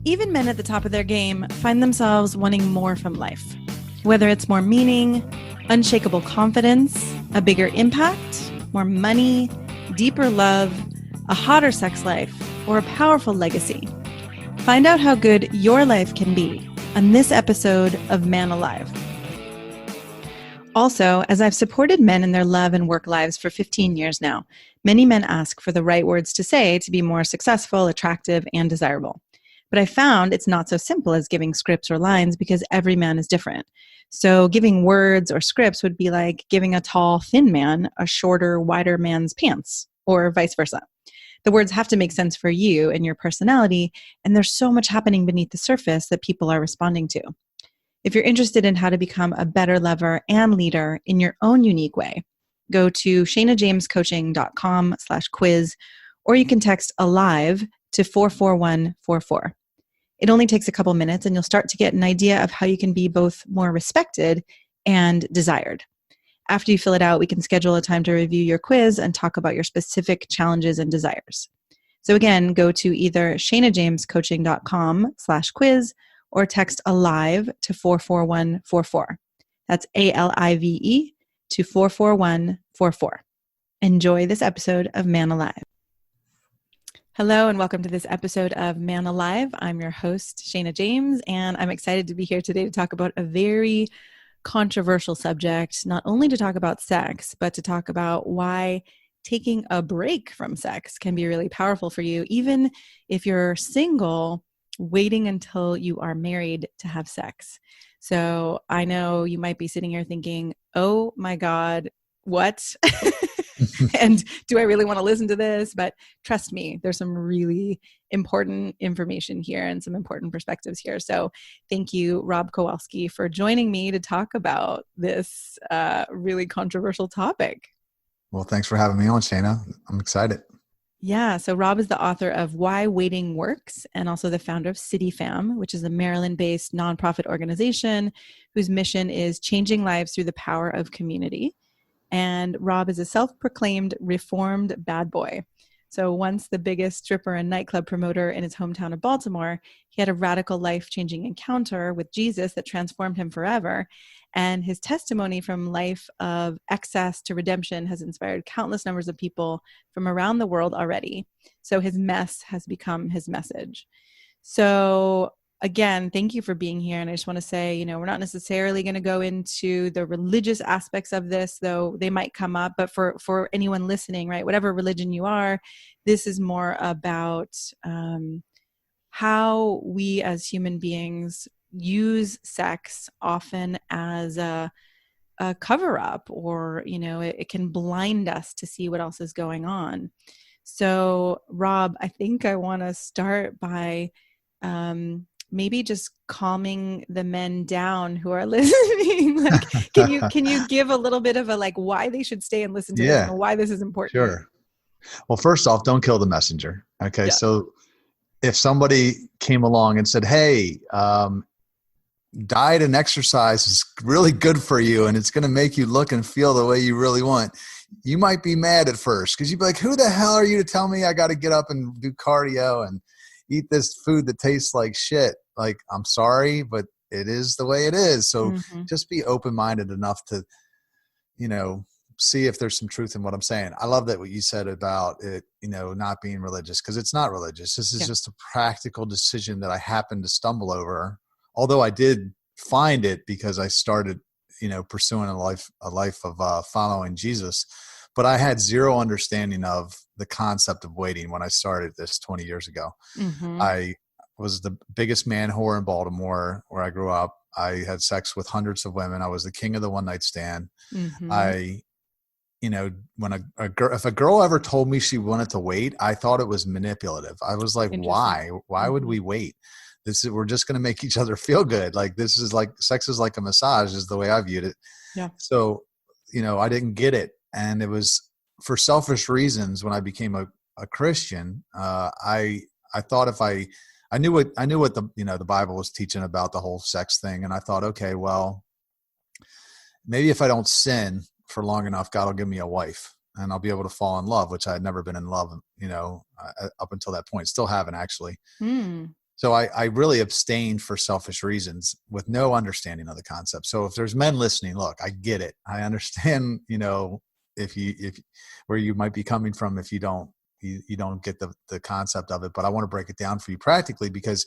Even men at the top of their game find themselves wanting more from life. Whether it's more meaning, unshakable confidence, a bigger impact, more money, deeper love, a hotter sex life, or a powerful legacy. Find out how good your life can be on this episode of Man Alive. Also, as I've supported men in their love and work lives for 15 years now, many men ask for the right words to say to be more successful, attractive, and desirable. But I found it's not so simple as giving scripts or lines because every man is different. So giving words or scripts would be like giving a tall, thin man a shorter, wider man's pants, or vice versa. The words have to make sense for you and your personality, and there's so much happening beneath the surface that people are responding to. If you're interested in how to become a better lover and leader in your own unique way, go to shanajamescoaching.com/quiz, or you can text ALIVE to 44144. It only takes a couple minutes and you'll start to get an idea of how you can be both more respected and desired. After you fill it out, we can schedule a time to review your quiz and talk about your specific challenges and desires. So again, go to either shanajamescoaching.com/quiz or text ALIVE to 44144. That's ALIVE to 44144. Enjoy this episode of Man Alive. Hello and welcome to this episode of Man Alive. I'm your host, Shana James, and I'm excited to be here today to talk about a very controversial subject, not only to talk about sex, but to talk about why taking a break from sex can be really powerful for you, even if you're single, waiting until you are married to have sex. So I know you might be sitting here thinking, oh my God, what? And do I really want to listen to this? But trust me, there's some really important information here and some important perspectives here. So thank you, Rob Kowalski, for joining me to talk about this really controversial topic. Well, thanks for having me on, Shana. I'm excited. Yeah. So Rob is the author of Why Waiting Works and also the founder of CityFam, which is a Maryland-based nonprofit organization whose mission is changing lives through the power of community. And Rob is a self-proclaimed reformed bad boy. So once the biggest stripper and nightclub promoter in his hometown of Baltimore, he had a radical life-changing encounter with Jesus that transformed him forever. And his testimony from life of excess to redemption has inspired countless numbers of people from around the world already. So his mess has become his message. So again, thank you for being here. And I just want to say, we're not necessarily going to go into the religious aspects of this, though they might come up. But for anyone listening, right, whatever religion you are, this is more about how we as human beings use sex often as a cover up, or, it can blind us to see what else is going on. So, Rob, I think I want to start by maybe just calming the men down who are listening. Like, can you give a little bit of a why they should stay and listen to this and why this is important? Sure. Well, first off, don't kill the messenger. Okay. Yeah. So if somebody came along and said, hey, diet and exercise is really good for you and it's going to make you look and feel the way you really want, you might be mad at first because you'd be like, who the hell are you to tell me I got to get up and do cardio and eat this food that tastes like shit? Like, I'm sorry, but it is the way it is. So just be open-minded enough to, see if there's some truth in what I'm saying. I love that what you said about it, not being religious, because it's not religious. This is just a practical decision that I happened to stumble over. Although I did find it because I started, pursuing a life of following Jesus. But I had zero understanding of the concept of waiting when I started this 20 years ago. I was the biggest man whore in Baltimore where I grew up. I had sex with hundreds of women. I was the king of the one night stand. When if a girl ever told me she wanted to wait, I thought it was manipulative. I was like, why would we wait? We're just going to make each other feel good. Like, this is like, sex is like a massage is the way I viewed it. Yeah. So, I didn't get it. And it was for selfish reasons. When I became a Christian, I thought if I knew what the Bible was teaching about the whole sex thing. And I thought, okay, well, maybe if I don't sin for long enough, God will give me a wife and I'll be able to fall in love, which I had never been in love, up until that point. Still haven't, actually. So I really abstained for selfish reasons with no understanding of the concept. So if there's men listening, look, I get it. I understand, if where you might be coming from, if you don't get the concept of it, but I want to break it down for you practically, because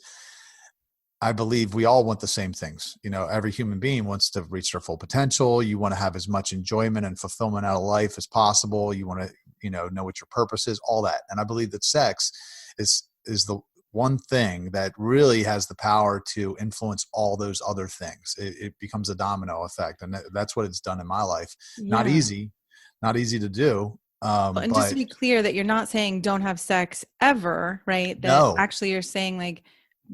I believe we all want the same things. Every human being wants to reach their full potential. You want to have as much enjoyment and fulfillment out of life as possible. You want to, know what your purpose is, all that. And I believe that sex is the one thing that really has the power to influence all those other things. It becomes a domino effect. And that's what it's done in my life. Yeah. Not easy to do. And just to be clear, that you're not saying don't have sex ever, right? That No. actually you're saying like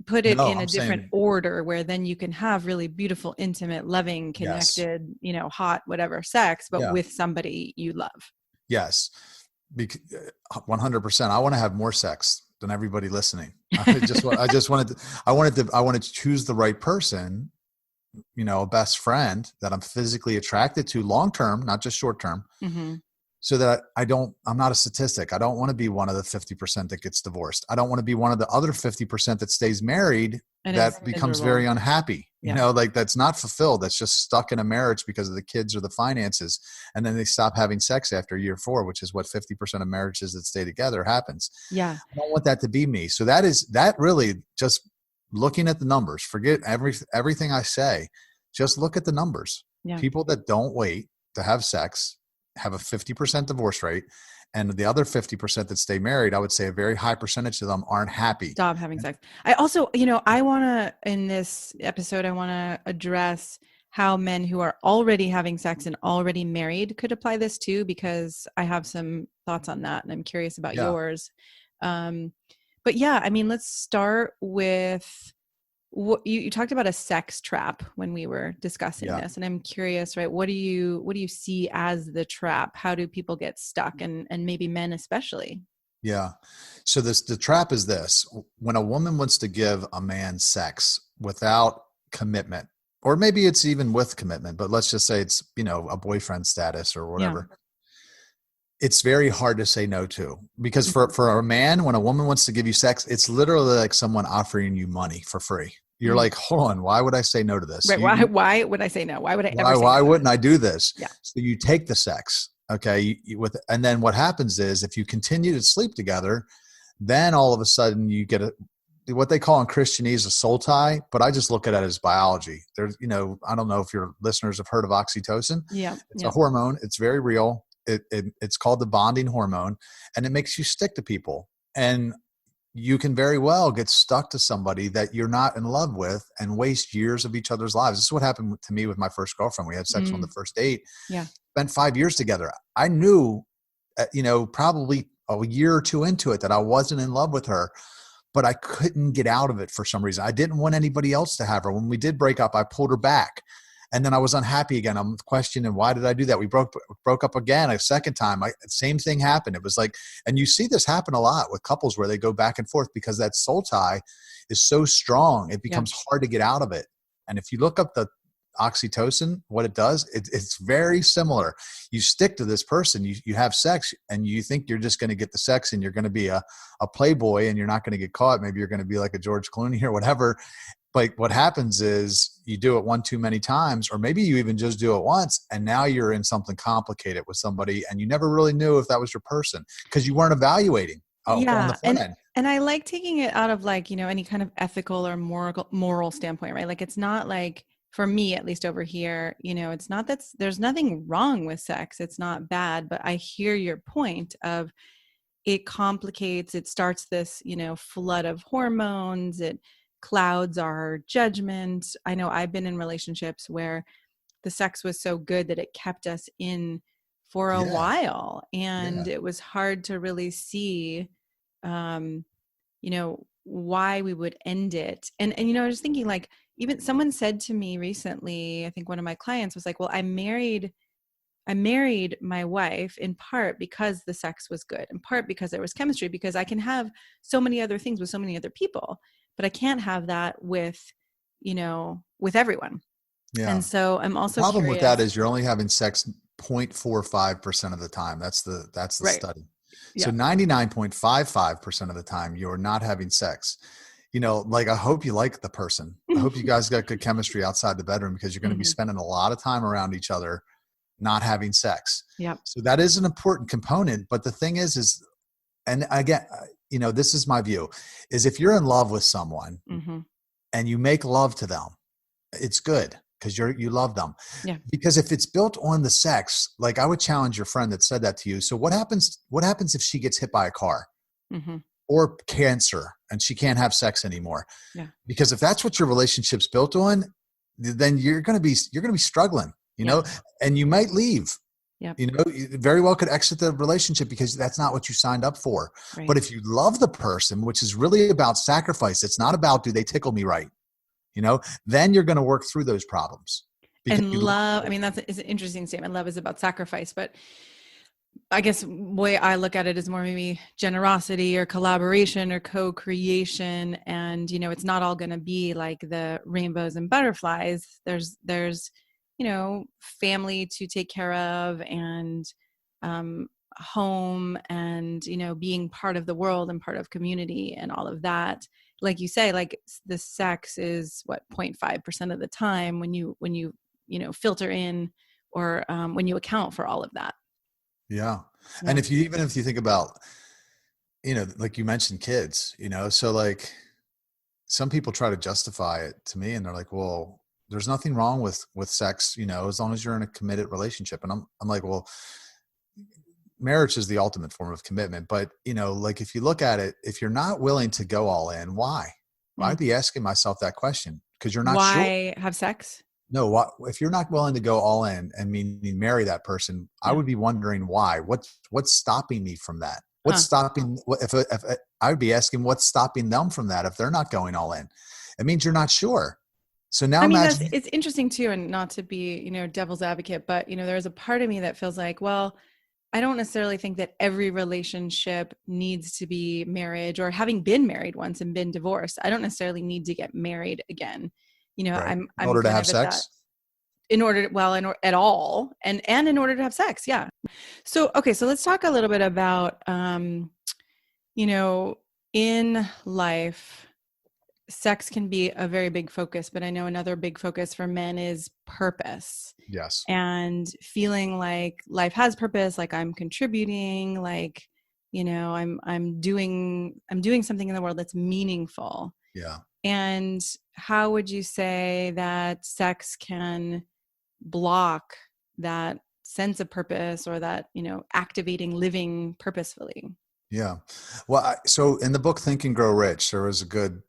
put it in a different order where then you can have really beautiful, intimate, loving, connected, hot, whatever sex, but with somebody you love. Yes. 100%. I want to have more sex than everybody listening. I wanted to choose the right person, a best friend that I'm physically attracted to long-term, not just short-term. Mm-hmm. So that I'm not a statistic. I don't want to be one of the 50% that gets divorced. I don't want to be one of the other 50% that stays married and that becomes very unhappy. Yeah. Like that's not fulfilled. That's just stuck in a marriage because of the kids or the finances. And then they stop having sex after year 4, which is what 50% of marriages that stay together happens. Yeah. I don't want that to be me. So that really just looking at the numbers, forget everything I say, just look at the numbers. Yeah. People that don't wait to have sex have a 50% divorce rate, and the other 50% that stay married, I would say a very high percentage of them aren't happy. Stop having sex. I also, I want to, in this episode, I want to address how men who are already having sex and already married could apply this too, because I have some thoughts on that and I'm curious about yours. But yeah, let's start with what you talked about, a sex trap when we were discussing this, and I'm curious, right? What do you see as the trap? How do people get stuck, and maybe men especially? Yeah. So the trap is this: when a woman wants to give a man sex without commitment, or maybe it's even with commitment, but let's just say it's, a boyfriend status or whatever. Yeah. It's very hard to say no to, because for a man, when a woman wants to give you sex, it's literally like someone offering you money for free. You're like, hold on, why would I say no to this? Right. Why would I say no? Why would I ever say no? Why wouldn't I do this? Yeah. So you take the sex. Okay. And then what happens is, if you continue to sleep together, then all of a sudden you get what they call in Christianese a soul tie, but I just look at it as biology. There's, I don't know if your listeners have heard of oxytocin. Yeah. It's a hormone. It's very real. It's called the bonding hormone, and it makes you stick to people. And you can very well get stuck to somebody that you're not in love with and waste years of each other's lives. This is what happened to me with my first girlfriend. We had sex on the first date. Yeah. Spent 5 years together. I knew, probably a year or 2 into it that I wasn't in love with her, but I couldn't get out of it for some reason. I didn't want anybody else to have her. When we did break up, I pulled her back. And then I was unhappy again. I'm questioning, why did I do that? We broke up again a second time. Same thing happened. It was like, and you see this happen a lot with couples where they go back and forth because that soul tie is so strong. It becomes hard to get out of it. And if you look up the oxytocin, what it does, it's very similar. You stick to this person, you have sex, and you think you're just going to get the sex and you're going to be a playboy and you're not going to get caught. Maybe you're going to be like a George Clooney or whatever. But what happens is you do it one too many times, or maybe you even just do it once, and now you're in something complicated with somebody, and you never really knew if that was your person because you weren't evaluating on the front end. And I like taking it out of any kind of ethical or moral standpoint, right? Like, it's not like, for me, at least over here, it's not that there's nothing wrong with sex. It's not bad, but I hear your point of it complicates, it starts this, flood of hormones, it clouds our judgment. I know I've been in relationships where the sex was so good that it kept us in for a while. And it was hard to really see, why we would end it. And I was thinking, like, even someone said to me recently, I think one of my clients was like, well, I married my wife in part because the sex was good, in part because there was chemistry, because I can have so many other things with so many other people, but I can't have that with everyone. Yeah. And so I'm also the problem curious. with that is you're only having sex 0.45% of the time. That's the right. Study. Yeah. So 99.55% of the time you're not having sex. like, I hope you like the person. I hope you guys got good chemistry outside the bedroom, because you're going to be spending a lot of time around each other, not having sex. Yep. So that is an important component. But the thing is, and again, this is my view, is if you're in love with someone and you make love to them, it's good, because you love them. Yeah. Because if it's built on the sex, like, I would challenge your friend that said that to you. So what happens if she gets hit by a car or cancer and she can't have sex anymore? Yeah. Because if that's what your relationship's built on, then you're going to be struggling, and you might leave. Yep. You very well could exit the relationship because that's not what you signed up for. Right. But if you love the person, which is really about sacrifice, it's not about, do they tickle me right? Then you're going to work through those problems. And love, that's an interesting statement. Love is about sacrifice, but I guess the way I look at it is more maybe generosity or collaboration or co-creation. And, it's not all going to be like the rainbows and butterflies. There's, family to take care of, and home, and, being part of the world and part of community and all of that. Like you say, like, the sex is 0.5% of the time when you filter in, or when you account for all of that. Yeah. And if you think about, like you mentioned kids, so like, some people try to justify it to me, and they're like, well, there's nothing wrong with sex, as long as you're in a committed relationship. And I'm like, well, marriage is the ultimate form of commitment. But, like, if you look at it, if you're not willing to go all in, why? I'd be asking myself that question, because you're not sure. Why have sex? No, if you're not willing to go all in and meaning marry that person, I would be wondering why. What's stopping me from that? What's stopping? If I would be asking, what's stopping them from that if they're not going all in? It means you're not sure. So now, it's interesting too, and not to be devil's advocate, but there's a part of me that feels like, well, I don't necessarily think that every relationship needs to be marriage, or having been married once and been divorced. I don't necessarily need to get married again. Right. I'm in order to kind have of sex. At all, and in order to have sex. Yeah. So, okay. So let's talk a little bit about, in life, sex can be a very big focus, but I know another big focus for men is purpose. Yes. And feeling like life has purpose, like I'm contributing, like, I'm doing something in the world that's meaningful. Yeah. And how would you say that sex can block that sense of purpose, or that, activating living purposefully? Yeah. Well, so in the book Think and Grow Rich, there was a good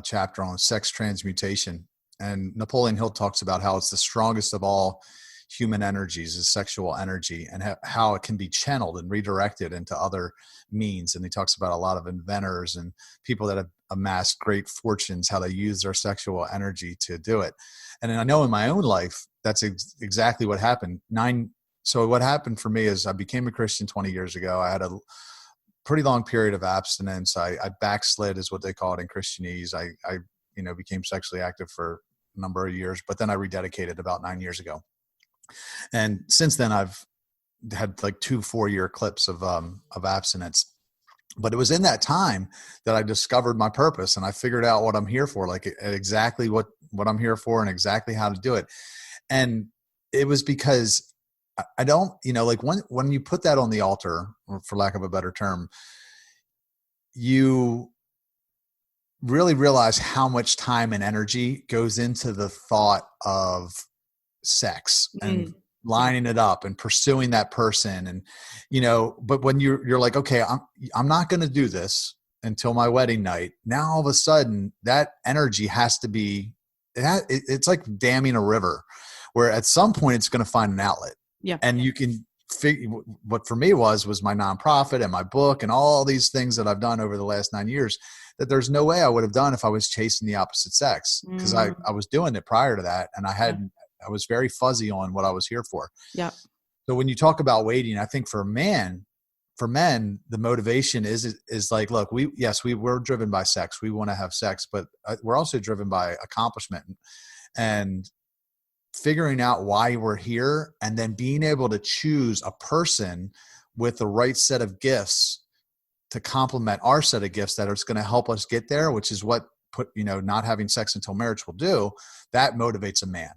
chapter on sex transmutation. And Napoleon Hill talks about how it's the strongest of all human energies, is sexual energy, and how it can be channeled and redirected into other means. And he talks about a lot of inventors and people that have amassed great fortunes, how they use their sexual energy to do it. And I know in my own life, that's exactly what happened. So what happened for me is I became a Christian 20 years ago. I had a pretty long period of abstinence. I backslid, is what they call it in Christianese. I became sexually active for a number of years, but then I rededicated about 9 years ago. And since then I've had like 2 4-year clips of abstinence. But it was in that time that I discovered my purpose, and I figured out what I'm here for, like exactly what I'm here for, and exactly how to do it. And it was because I don't, like when you put that on the altar, for lack of a better term, you really realize how much time and energy goes into the thought of sex and lining it up and pursuing that person. And, but when you're like, okay, I'm not going to do this until my wedding night. Now, all of a sudden that energy has to be, it's like damming a river, where at some point it's going to find an outlet. Yeah. And you can figure, what for me was my nonprofit and my book and all these things that I've done over the last 9 years that there's no way I would have done if I was chasing the opposite sex, because I was doing it prior to that. And I was very fuzzy on what I was here for. Yeah. So when you talk about waiting, I think for men, the motivation is like, look, we're driven by sex. We want to have sex, but we're also driven by accomplishment and figuring out why we're here, and then being able to choose a person with the right set of gifts to complement our set of gifts that are going to help us get there, which is what not having sex until marriage will do, that motivates a man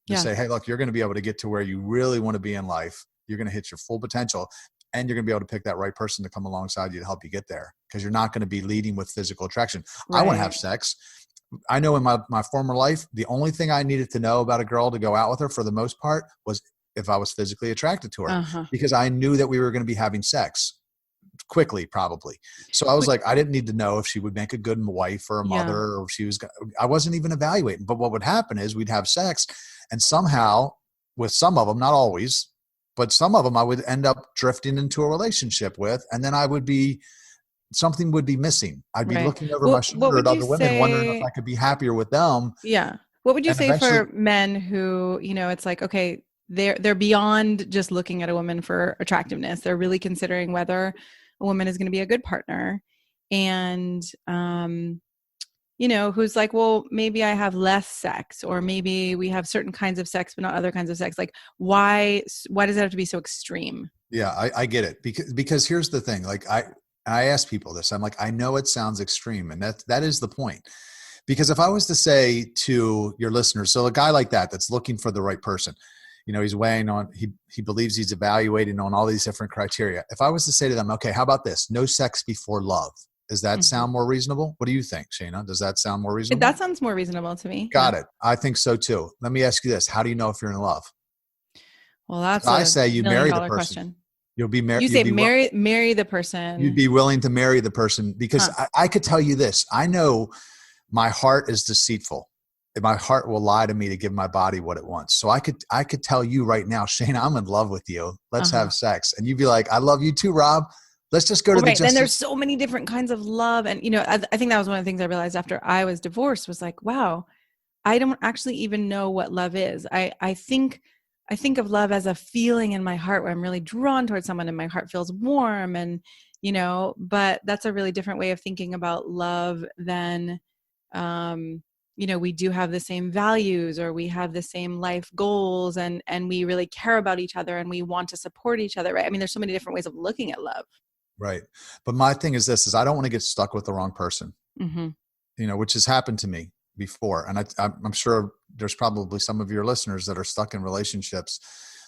to say, hey, look, you're going to be able to get to where you really want to be in life. You're going to hit your full potential, and you're going to be able to pick that right person to come alongside you to help you get there, because you're not going to be leading with physical attraction. Right. I want to have sex. I know in my former life, the only thing I needed to know about a girl to go out with her for the most part was if I was physically attracted to her, because I knew that we were going to be having sex quickly, probably. So I was like, I didn't need to know if she would make a good wife or a mother, or if she was, I wasn't even evaluating. But what would happen is we'd have sex, and somehow with some of them, not always, but some of them I would end up drifting into a relationship with, and then something would be missing. I'd be looking over my shoulder at other women, wondering if I could be happier with them. Yeah. What would you say for men who, it's like, okay, they're beyond just looking at a woman for attractiveness. They're really considering whether a woman is going to be a good partner. And, who's like, well, maybe I have less sex, or maybe we have certain kinds of sex, but not other kinds of sex. Like, why does it have to be so extreme? Yeah, I get it. Because here's the thing. Like I ask people this, I'm like, I know it sounds extreme, and that is the point. Because if I was to say to your listeners, so a guy like that's looking for the right person, he's weighing on, he believes he's evaluating on all these different criteria. If I was to say to them, okay, how about this? No sex before love. Does that sound more reasonable? What do you think, Shayna? Does that sound more reasonable? That sounds more reasonable to me. Got it. I think so too. Let me ask you this. How do you know if you're in love? Well, that's I say you marry the person. Question. You'll be married. You say marry the person. You'd be willing to marry the person, because I could tell you this. I know my heart is deceitful. My heart will lie to me to give my body what it wants. So I could tell you right now, Shayna, I'm in love with you. Let's have sex. And you'd be like, I love you too, Rob. Let's just go to the Then there's so many different kinds of love. And, I think that was one of the things I realized after I was divorced, was like, wow, I don't actually even know what love is. I think of love as a feeling in my heart where I'm really drawn towards someone and my heart feels warm, and, but that's a really different way of thinking about love than, we do have the same values, or we have the same life goals, and we really care about each other, and we want to support each other. Right. I mean, there's so many different ways of looking at love. Right. But my thing is this, I don't want to get stuck with the wrong person, which has happened to me before. And I'm sure there's probably some of your listeners that are stuck in relationships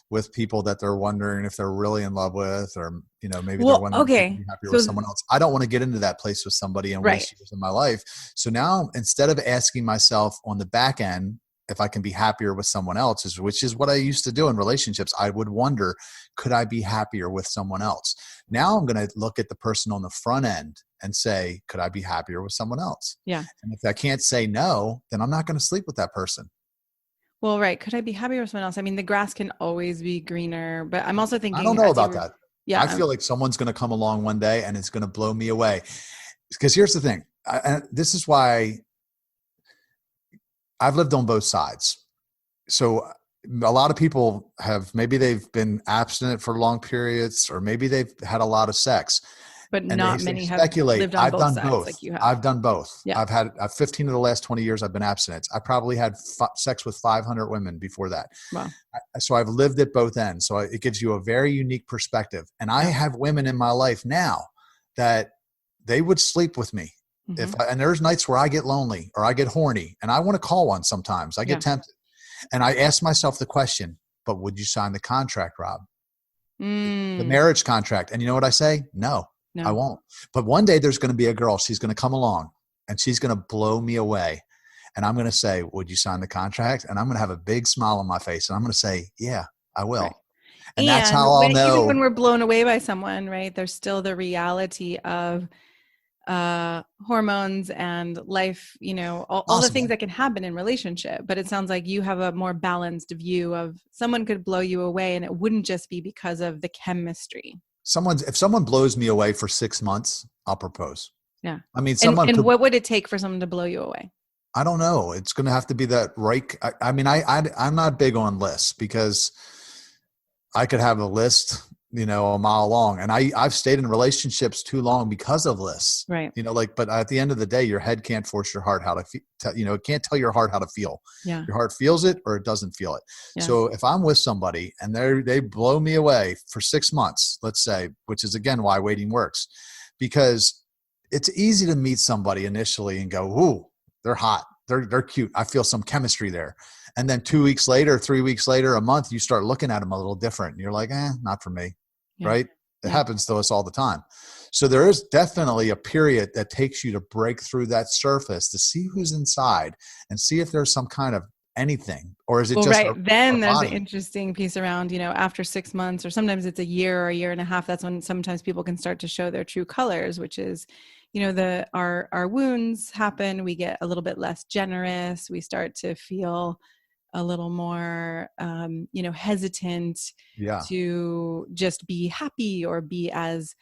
with people that they're wondering if they're really in love with, or, maybe they're wondering if they can be happier with someone else. I don't want to get into that place with somebody and waste years of my life. So now, instead of asking myself on the back end if I can be happier with someone else, which is what I used to do in relationships, I would wonder, could I be happier with someone else? Now I'm going to look at the person on the front end and say, could I be happier with someone else? Yeah. And if I can't say no, then I'm not going to sleep with that person. Well, right. Could I be happier with someone else? I mean, the grass can always be greener, but I'm also thinking, I don't know about that. Yeah. I feel like someone's going to come along one day and it's going to blow me away. Because here's the thing. And this is why I've lived on both sides. So a lot of people maybe they've been abstinent for long periods, or maybe they've had a lot of sex. But not many have lived on I've both done sides both. like you have. I've done both. Yeah. I've 15 of the last 20 years I've been abstinent. I probably had sex with 500 women before that. Wow. So I've lived at both ends. So it gives you a very unique perspective. And I have women in my life now that they would sleep with me. And there's nights where I get lonely or I get horny and I want to call one sometimes. I get tempted. And I ask myself the question, but would you sign the contract, Rob? The marriage contract. And you know what I say? No. I won't. But one day there's going to be a girl. She's going to come along and she's going to blow me away. And I'm going to say, would you sign the contract? And I'm going to have a big smile on my face. And I'm going to say, yeah, I will. Right. And that's how I'll know. Even when we're blown away by someone, right, there's still the reality of hormones and life, all the things that can happen in relationship. But it sounds like you have a more balanced view of someone could blow you away and it wouldn't just be because of the chemistry. If someone blows me away for 6 months, I'll propose. Yeah. I mean, what would it take for someone to blow you away? I don't know. It's going to have to be that right. I'm not big on lists, because I could have a list, a mile long, and I've stayed in relationships too long because of lists, right? But at the end of the day, your head can't force your heart how to feel. It can't tell your heart how to feel. Yeah. Your heart feels it or it doesn't feel it. Yeah. So if I'm with somebody and they blow me away for 6 months, let's say, which is again why waiting works, because it's easy to meet somebody initially and go, ooh, they're hot. They're cute. I feel some chemistry there. And then 2 weeks later, 3 weeks later, a month, you start looking at them a little different. And you're like, not for me. Yeah. Right. It Yeah. happens to us all the time. So there is definitely a period that takes you to break through that surface to see who's inside and see if there's some kind of anything, or is it just then there's body? an interesting piece around, after 6 months, or sometimes it's a year or a year and a half. That's when sometimes people can start to show their true colors, which is, our wounds happen. We get a little bit less generous. We start to feel a little more, hesitant to just be happy or be as,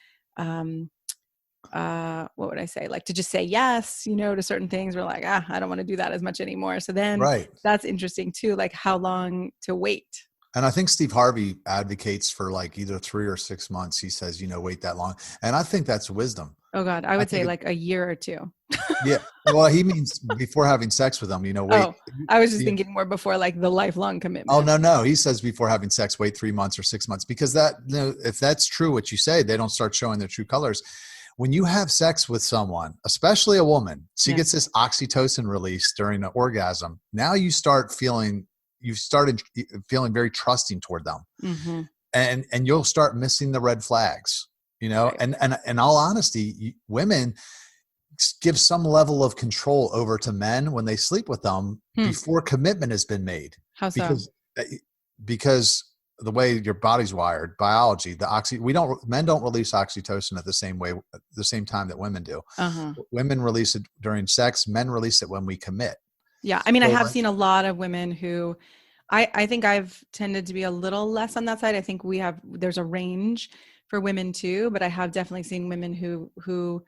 what would I say? Like to just say yes, to certain things. We're like, I don't want to do that as much anymore. So then that's interesting too, like how long to wait. And I think Steve Harvey advocates for like either 3 or 6 months. He says, wait that long. And I think that's wisdom. Oh God. I would say like a year or 2. Yeah. Well, he means before having sex with them, wait. Oh, I was just thinking more before like the lifelong commitment. Oh, no. He says before having sex, wait 3 months or 6 months, because that, if that's true, what you say, they don't start showing their true colors. When you have sex with someone, especially a woman, she gets this oxytocin release during the orgasm. Now you've started feeling very trusting toward them. Mm-hmm. And you'll start missing the red flags, right. And in all honesty, women give some level of control over to men when they sleep with them before commitment has been made. How so? Because the way your body's wired, biology, men don't release oxytocin at the same time that women do. Uh-huh. Women release it during sex. Men release it when we commit. Yeah. I mean, I have seen a lot of women who I think I've tended to be a little less on that side. I think there's a range for women too, but I have definitely seen women who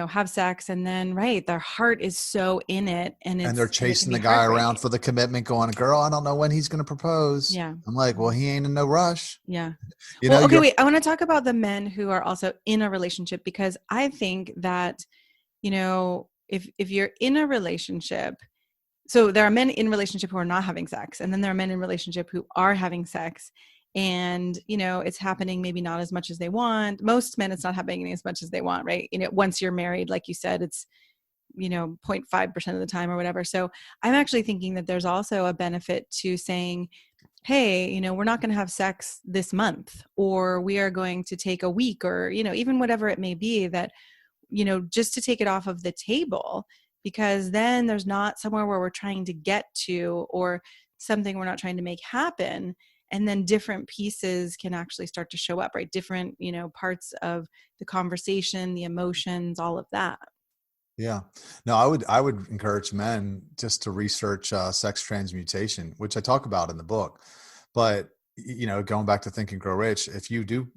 have sex and then, their heart is so in it. And they're chasing the guy around for the commitment going, girl, I don't know when he's going to propose. Yeah. I'm like, well, he ain't in no rush. Yeah. Wait, I want to talk about the men who are also in a relationship, because I think that, if you're in a relationship, so there are men in relationship who are not having sex, and then there are men in relationship who are having sex. And, it's happening maybe not as much as they want. Most men, it's not happening as much as they want, right? Once you're married, like you said, it's, 0.5% of the time or whatever. So I'm actually thinking that there's also a benefit to saying, hey, we're not going to have sex this month, or we are going to take a week, or, even whatever it may be, that, just to take it off of the table, because then there's not somewhere where we're trying to get to, or something we're not trying to make happen. And then different pieces can actually start to show up, right? Different, parts of the conversation, the emotions, all of that. Yeah. No, I would encourage men just to research sex transmutation, which I talk about in the book. But, going back to Think and Grow Rich, if you do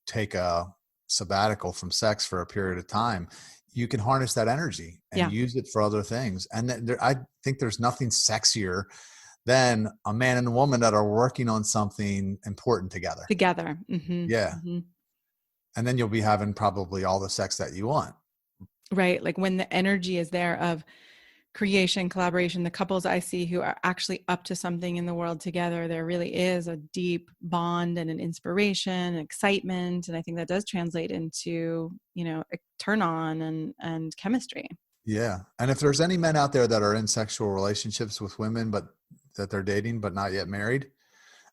take a sabbatical from sex for a period of time, you can harness that energy and use it for other things. And I think there's nothing sexier than a man and a woman that are working on something important together. Mm-hmm. Yeah. Mm-hmm. And then you'll be having probably all the sex that you want. Right. Like when the energy is there of creation, collaboration, the couples I see who are actually up to something in the world together, there really is a deep bond and an inspiration, and excitement. And I think that does translate into, a turn on and chemistry. Yeah. And if there's any men out there that are in sexual relationships with women, but that they're dating, but not yet married,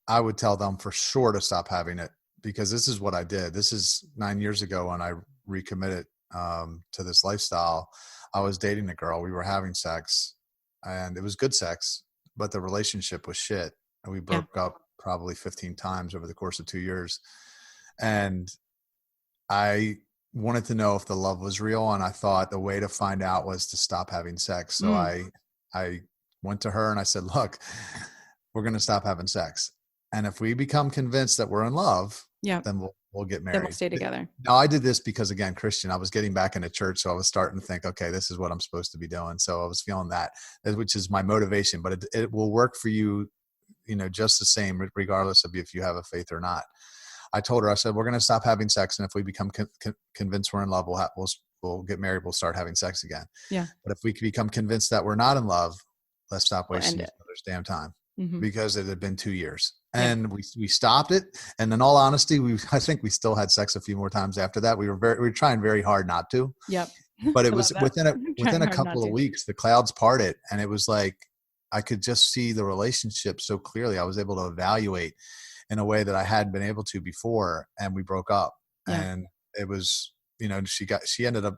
I would tell them for sure to stop having it, because this is what I did. This is 9 years ago when I recommitted to this lifestyle. I was dating a girl. We were having sex, and it was good sex, but the relationship was shit. And we broke up probably 15 times over the course of 2 years. And I wanted to know if the love was real. And I thought the way to find out was to stop having sex. So I went to her and I said, look, we're going to stop having sex. And if we become convinced that we're in love, then we'll get married. Then we'll stay together. Now, I did this because, again, Christian, I was getting back into church. So I was starting to think, okay, this is what I'm supposed to be doing. So I was feeling that, which is my motivation, but it will work for you, just the same, regardless of if you have a faith or not. I told her, I said, we're going to stop having sex. And if we become convinced we're in love, we'll get married. We'll start having sex again. Yeah. But if we become convinced that we're not in love, let's stop wasting each other's damn time. Mm-hmm. Because it had been 2 years, and we stopped it. And in all honesty, I think we still had sex a few more times after that. We were trying very hard not to. Yep. but it I was love that. I'm within trying a hard not couple of to. weeks, the clouds parted, and it was like I could just see the relationship so clearly. I was able to evaluate in a way that I hadn't been able to before, and we broke up. Yeah. And it was, she ended up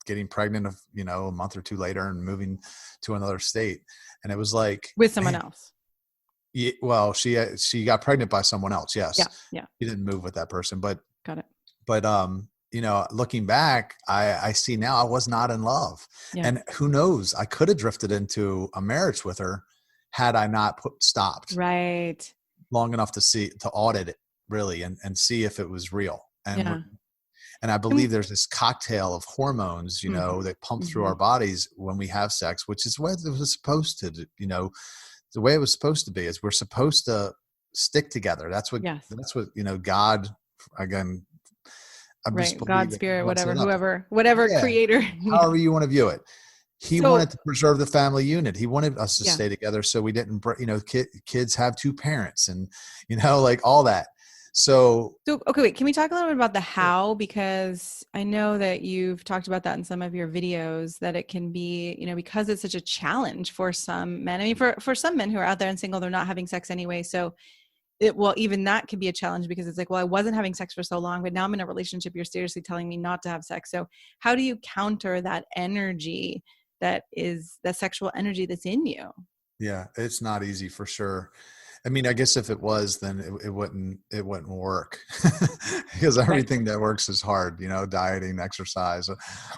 getting pregnant, a month or two later and moving to another state. And it was like, With someone man, else. yeah, well, she got pregnant by someone else. Yeah. Yes. Yeah. She didn't move with that person, Got it. but looking back, I see now I was not in love. Yeah. And who knows, I could have drifted into a marriage with her had I not stopped Right. long enough to audit it really and see if it was real. Yeah. And I believe there's this cocktail of hormones, Mm-hmm. that pump through Mm-hmm. our bodies when we have sex, which is what it was supposed to do, the way it was supposed to be is we're supposed to stick together. Yes. That's what, God, again, I'm just Right. God, believing spirit, what's whatever, it up. whatever Yeah. creator. Yeah. However you want to view it. He So wanted to preserve the family unit. He wanted us to yeah. stay together. So we didn't, kids have two parents and, like all that. So Okay, wait, can we talk a little bit about the how? Because I know that you've talked about that in some of your videos, that it can be, because it's such a challenge for some men. I mean, for some men who are out there and single, they're not having sex anyway. So even that can be a challenge because it's like, well, I wasn't having sex for so long, but now I'm in a relationship. You're seriously telling me not to have sex. So how do you counter that energy that is the sexual energy that's in you? yeah, it's not easy for sure. I mean, I guess if it was, then it wouldn't work because Right. everything that works is hard, dieting, exercise,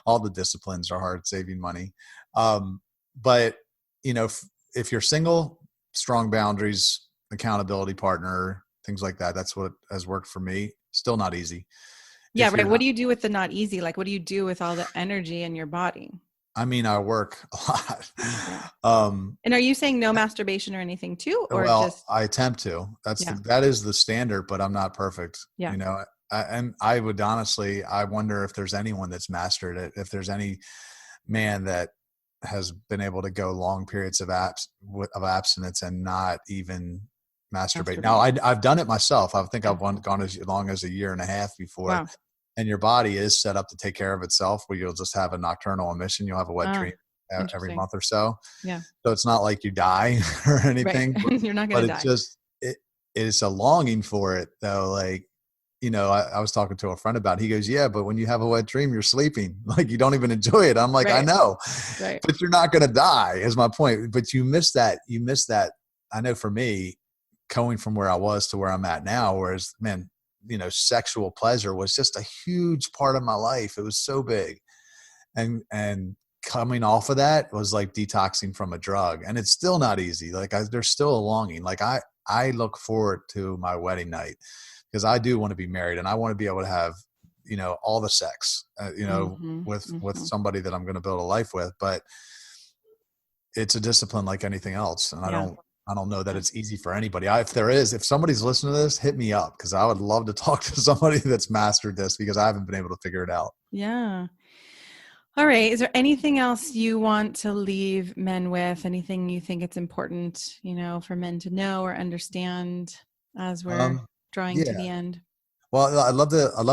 all the disciplines are hard, saving money. But if you're single, strong boundaries, accountability partner, things like that, that's what has worked for me. Still not easy. Yeah, If right. you're What not, do you do with the not easy? Like, what do you do with all the energy in your body? I mean, I work a lot. Yeah. Um, And are you saying no masturbation or anything too, or Well, just, I attempt to. yeah, That is the standard, but I'm not perfect. yeah, And I would honestly, I wonder if there's anyone that's mastered it. If there's any man that has been able to go long periods of abstinence and not even masturbate. Now, masturbate? I've done it myself. I think Yeah. I've gone as long as a year and a half before. Wow. And your body is set up to take care of itself, where you'll just have a nocturnal emission. You'll have a wet Ah, dream every interesting. month or so. Yeah. So it's not like you die or Right. anything, You're not going but to it's die. just, it's a longing for it though. Like, I was talking to a friend about it. He goes, yeah, but when you have a wet dream, you're sleeping. Like you don't even enjoy it. I'm like, I Right. know, Right. but you're not going to die is my point. But you miss that. I know for me, going from where I was to where I'm at now, whereas man, sexual pleasure was just a huge part of my life. It was so big. And coming off of that was like detoxing from a drug, and it's still not easy. Like there's still a longing. Like I look forward to my wedding night because I do want to be married and I want to be able to have, all the sex, Mm-hmm. with Mm-hmm. somebody that I'm going to build a life with. But it's a discipline like anything else. And Yeah. I don't know that Yeah. it's easy for anybody. If somebody's listening to this, hit me up because I would love to talk to somebody that's mastered this because I haven't been able to figure it out. Yeah. All right. Is there anything else you want to leave men with? Anything you think it's important, for men to know or understand as we're drawing to Yeah. the end? Well, I love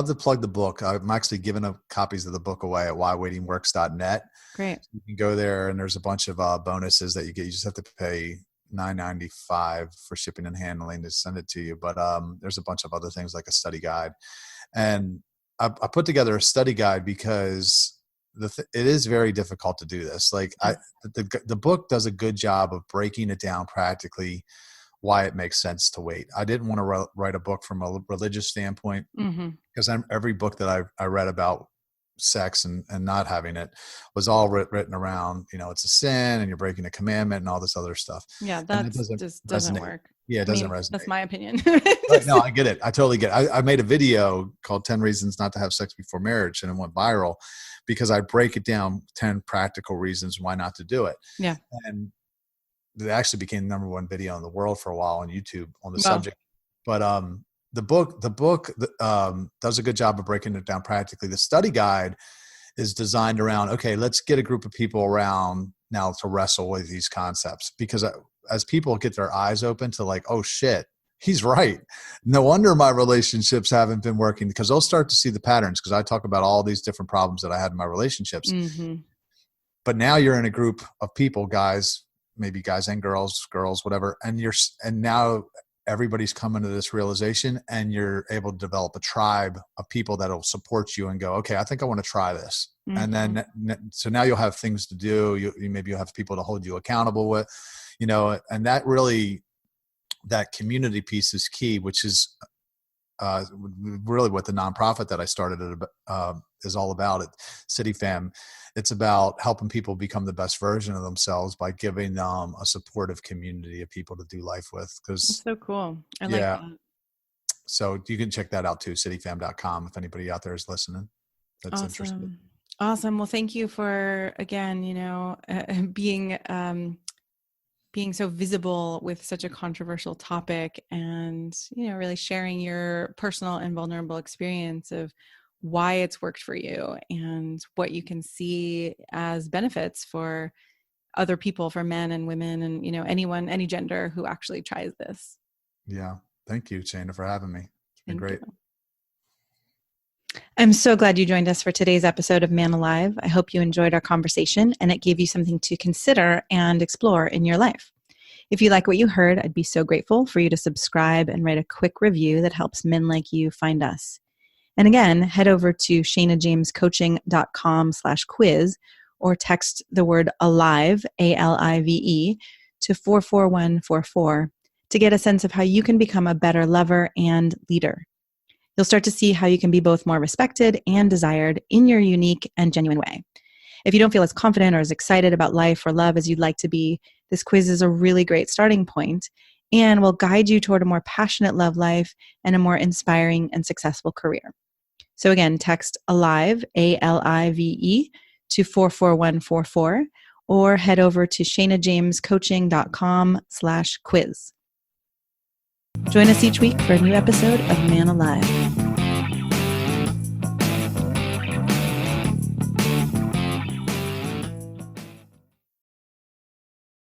to plug the book. I'm actually giving copies of the book away at whywaitingworks.net. Great. You can go there and there's a bunch of bonuses that you get. You just have to pay $9.95 for shipping and handling to send it to you. But there's a bunch of other things like a study guide. And I put together a study guide because it is very difficult to do this. Like the book does a good job of breaking it down practically why it makes sense to wait. I didn't want to write a book from a religious standpoint because every book that I read about sex and not having it was all written around, it's a sin and you're breaking a commandment and all this other stuff. Yeah, that just doesn't work. Yeah, it doesn't resonate. That's my opinion. Right, no, I get it. I totally get it. I made a video called 10 Reasons Not to Have Sex Before Marriage, and it went viral because I break it down 10 practical reasons why not to do it. Yeah. And it actually became the #1 video in the world for a while on YouTube on the Wow. subject. But the book does a good job of breaking it down practically. The study guide is designed around, okay, let's get a group of people around now to wrestle with these concepts, because as people get their eyes open to like, oh shit, he's right. No wonder my relationships haven't been working, because they'll start to see the patterns, because I talk about all these different problems that I had in my relationships. Mm-hmm. But now you're in a group of people, guys, maybe guys and girls, whatever. And now everybody's coming to this realization, and you're able to develop a tribe of people that'll support you and go, okay, I think I want to try this. Mm-hmm. And then, so now you'll have things to do. Maybe you'll have people to hold you accountable with, and that really, that community piece is key, which is really what the nonprofit that I started is all about. At City Fam, it's about helping people become the best version of themselves by giving them a supportive community of people to do life with. That's so cool. I like that. So you can check that out too, cityfam.com, if anybody out there is listening that's interested. Awesome. Well, thank you for, again, being so visible with such a controversial topic, and, really sharing your personal and vulnerable experience of why it's worked for you and what you can see as benefits for other people, for men and women and, anyone, any gender who actually tries this. Yeah. Thank you, Shana, for having me. It's been great. I'm so glad you joined us for today's episode of Man Alive. I hope you enjoyed our conversation and it gave you something to consider and explore in your life. If you like what you heard, I'd be so grateful for you to subscribe and write a quick review that helps men like you find us. And again, head over to shanajamescoaching.com/quiz or text the word ALIVE, ALIVE, to 44144 to get a sense of how you can become a better lover and leader. You'll start to see how you can be both more respected and desired in your unique and genuine way. If you don't feel as confident or as excited about life or love as you'd like to be, this quiz is a really great starting point and will guide you toward a more passionate love life and a more inspiring and successful career. So again, text ALIVE, ALIVE, to 44144 or head over to shanajamescoaching.com/quiz. Join us each week for a new episode of Man Alive.